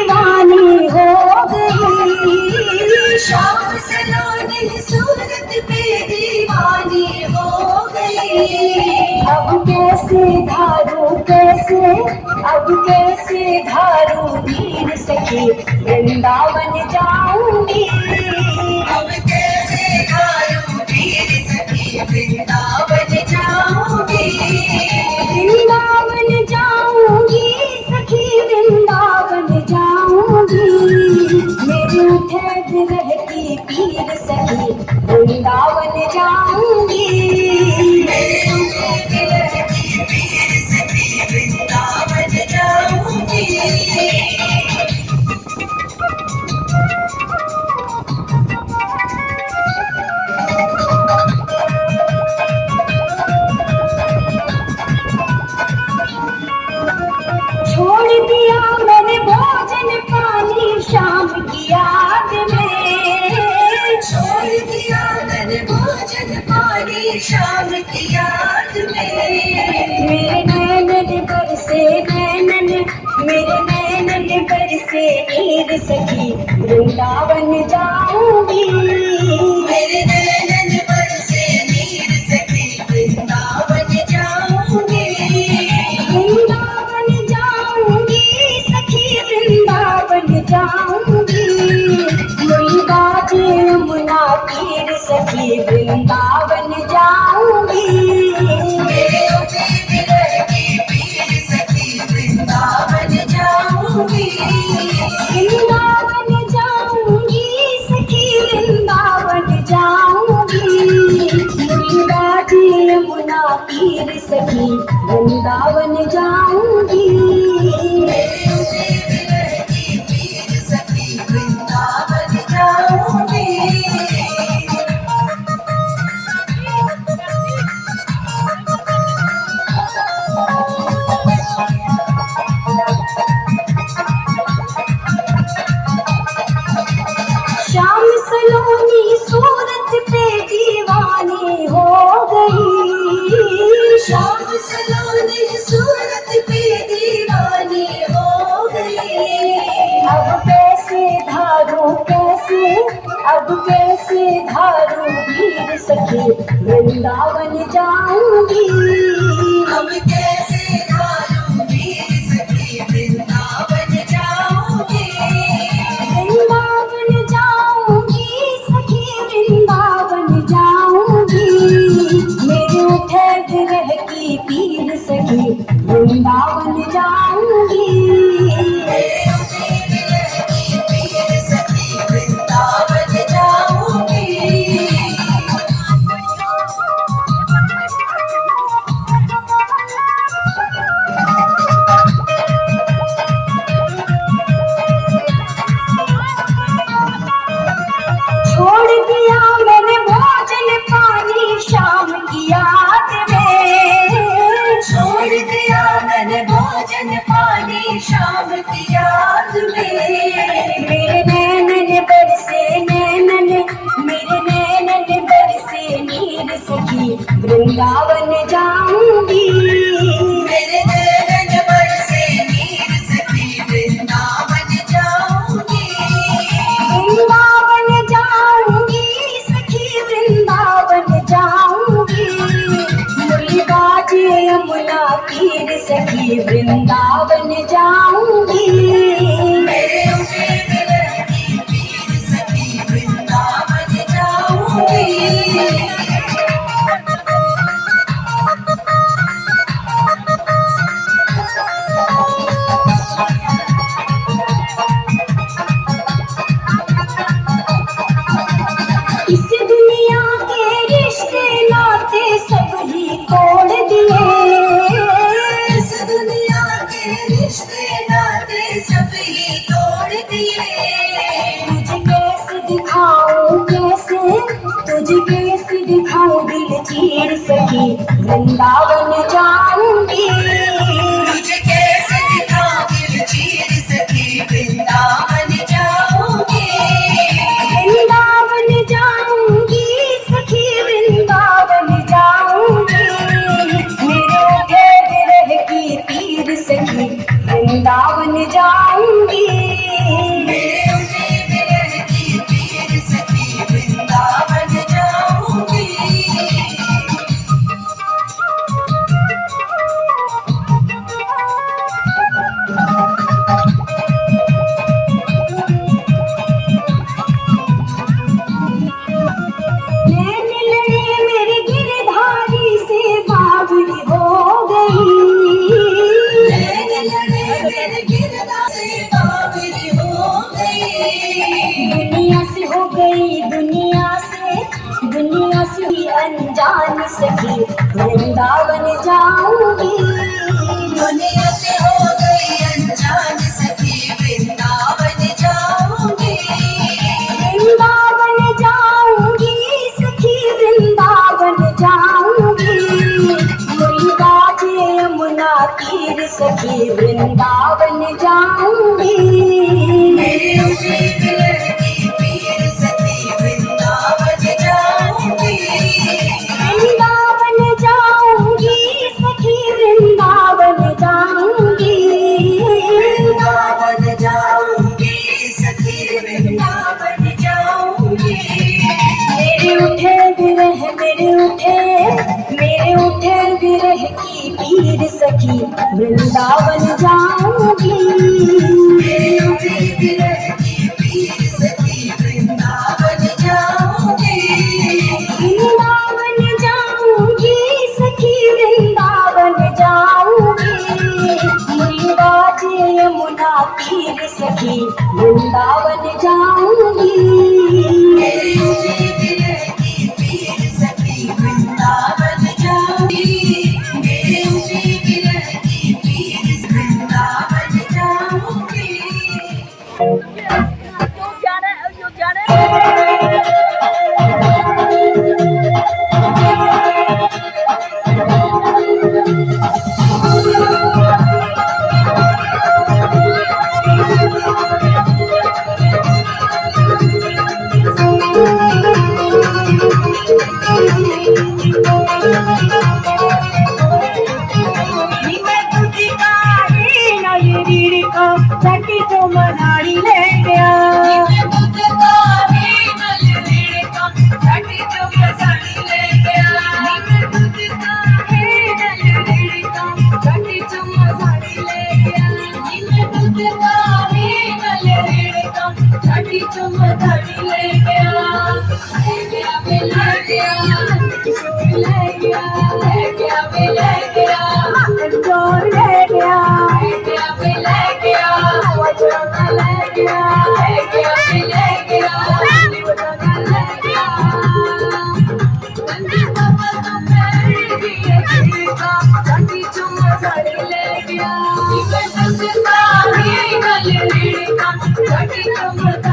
दीवानी हो गई। शाम सलोनी सूरत पे दीवानी हो गई। अब कैसे धारू कैसे, अब कैसे धारू वीर सखी, वृंदावन जाऊंगी। अब कैसे धारू वीर सखी, वृंदावन जाऊंगी। वृंदावन जाऊंगी सखी, वृंदावन जाऊंगी। मेरे उठे विरह की पीर सखी, वृंदावन जाऊंगी। मेरे उठे विरह की पीर सखी, वृंदावन जाऊंगी। छोड़ दिया मैंने भोजन पानी शाम की याद में। छोड़ दिया मैंने भोजन पानी शाम की याद में। मेरे नैनन बरसे नैनन, मेरे नैनन बरसे नीर सखी, वृंदावन जाऊंगी। मेरे नैनन बरसे नीर सखी, वृंदावन जाऊंगी। वृंदावन जाऊंगी सखी, वृंदावन जाऊंगी। कोई बाजे यमुना तीर सखी, वृंदावन जाऊंगी। मेरे उठे विरह की पीर सखी, वृंदावन जाऊंगी। वृंदावन जाऊंगी सखी, वृंदावन जाऊंगी। कोई बाजे यमुना तीर सखी, वृंदावन जाऊंगी। मेरे उठे विरह की पीर सखी, वृंदावन जाऊंगी। शाम सलोनी सूरत पे दीवानी हो गई। शाम सलोनी सूरत पे दीवानी हो गई। अब कैसे धारू कैसे, अब कैसे धारू वीर सखी, वृंदावन जाऊंगी। अब कैसे धारू वीर सखी, वृंदावन जाऊंगी। वृंदावन जाऊंगी सखी, वृंदावन जाऊंगी। मेरे उठे विरह की पीर सखी, वृंदावन जाऊंगी। मेरे उठे विरह की पीर सखी, वृंदावन जाऊंगी। छोड़ दिया मैंने भोजन पानी शाम की याद में। छोड़ दिया मैंने भोजन पानी शाम की याद में। मेरे नैनन बरसे नैनन, मेरे नैनन बरसे नीर सखी, वृंदावन जाऊंगी। मेरे नैनन बरसे नीर सखी, वृंदावन जाऊंगी। वृंदावन जाऊंगी सखी, वृंदावन जाऊंगी। मुरली बाजे यमुना तीर सखी, वृंदावन जाऊंगी। मेरे उठे विरह की पीर सखी, वृंदावन जाऊंगी। इस दुनिया के रिश्ते नाते सब ही तोड़ दिए। इस दुनिया के रिश्ते नाते सब ही तोड़ दिए। तुझे कैसे दिखाऊं कैसे, तुझे कैसे दिखाऊं दिल चीर सखी, वृंदावन जाऊंगी। तुझे कैसे दिखाऊं दिल चीर सखी, वृंदावन जाऊंगी। वृंदावन जाऊंगी सखी, वृंदावन जाऊंगी। मेरे उठे विरह की पीर सखी, वृंदावन जाऊंगी। जान सखी वृंदावन जाऊंगी। दुनिया से हो गई अनजान सखी वृंदावन जाऊंगी। वृंदावन जाऊंगी सखी वृंदावन जाऊंगी। मुर्गा जे यमुना तीर सखी वृंदावन जाऊंगी। मेरे उठे विरह की पीर सखी वृंदावन जाऊंगी। वृंदावन जाऊंगी सखी वृंदावन जाऊंगी। वृंदावन जाऊंगी सखी वृंदावन जाऊंगी। मेरे उठे विरह मेरे उठे विरह की पीर सखी वृंदावन जाऊंगी। मेरे उठे विरह की पीर सखी वृंदावन जाऊंगी। वृंदावन जाऊंगी सखी वृंदावन जाऊंगी। मुर्गा जे यमुना तीर सखी वृंदावन जाऊंगी। मेरे उठे विरह की पीर सखी वृंदावन जाऊंगी। मेरे उठे विरह की पीर वृंदावन जाऊंगी। चटी तो मनाड़ी ले गया। Thank you.